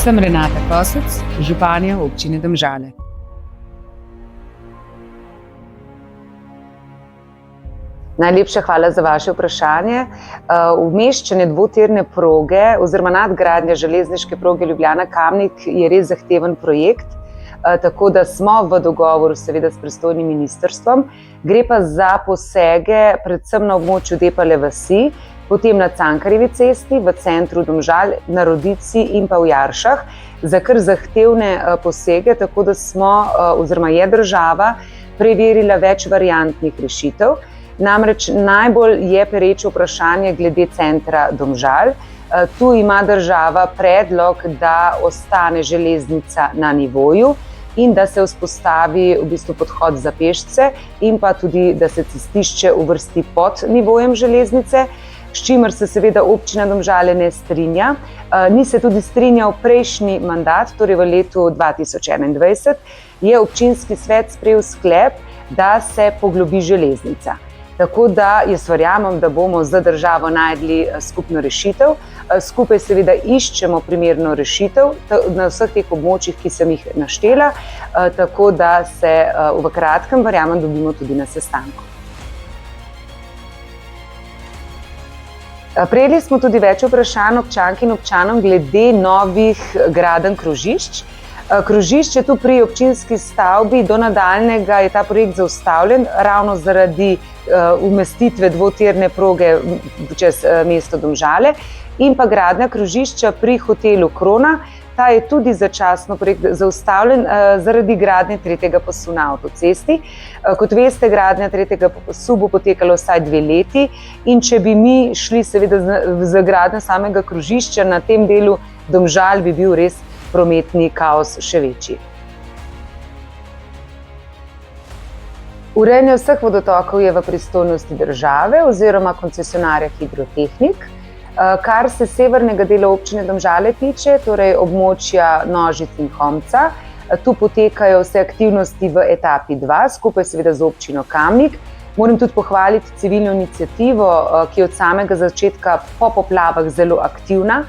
Sem Renata Kosec, županja občine Domžale. Najlepša hvala za vaše vprašanje. Umeščanje dvotirne proge oziroma nadgradnja železniške proge Ljubljana-Kamnik je res zahteven projekt, tako da smo v dogovoru seveda s pristojnim ministrstvom. Gre pa za posege predvsem na območju Depale vasi, potem na Cankarjevi cesti, v centru Domžal, na Rodici in pa v Jaršah, za kar zahtevne posege, tako da smo oziroma je država preverila več variantnih rešitev. Namreč najbolj je pereče vprašanje glede centra Domžal. Tu ima država predlog, da ostane železnica na nivoju in da se vzpostavi v bistvu podhod za pešce in pa tudi, da se cestišče uvrsti pod nivojem železnice, s čimer se seveda občina Domžale ne strinja. Ni se tudi strinjal prejšnji mandat, torej v letu 2021, je občinski svet sprejel sklep, da se poglobi železnica. Tako da jaz verjamem, da bomo z državo našli skupno rešitev. Skupaj seveda iščemo primerno rešitev na vseh teh območjih, ki sem jih naštela, tako da se v kratkem, verjamem, dobimo tudi na sestanku. Prejeli smo tudi več vprašanj občank in občanom glede novih gradenj krožišč. Krožišče tu pri občinski stavbi do nadaljnjega je ta projekt zaustavljen ravno zaradi umestitve dvotirne proge čez mesto Domžale in pa gradnja krožišča pri hotelu Krona. Ta je tudi začasno projekt zaustavljen zaradi gradnje tretjega pasu na avtocesti. Kot veste, gradnja tretjega pasu bo potekala vsaj 2 leti in če bi mi šli seveda z gradnjo samega krožišča na tem delu Domžal, bi bil res prometni kaos še večji. Urejanje vseh vodotokov je v pristojnosti države oziroma koncesionarja Hidrotehnik. Kar se severnega dela občine Domžale tiče, torej območja Nožic in Homca, tu potekajo vse aktivnosti v etapi 2, skupaj seveda z občino Kamnik. Moram tudi pohvaliti civilno iniciativo, ki je od samega začetka po poplavah zelo aktivna.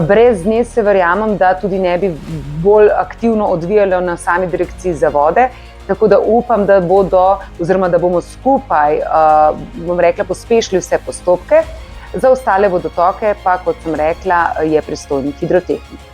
Brez nje se verjamem, da tudi ne bi bolj aktivno odvijalo na sami direkciji za vode, tako da upam, da bomo skupaj, pospešili vse postopke. Za ostale vodotoke pa, kot sem rekla, je pristojni Hidrotehnik.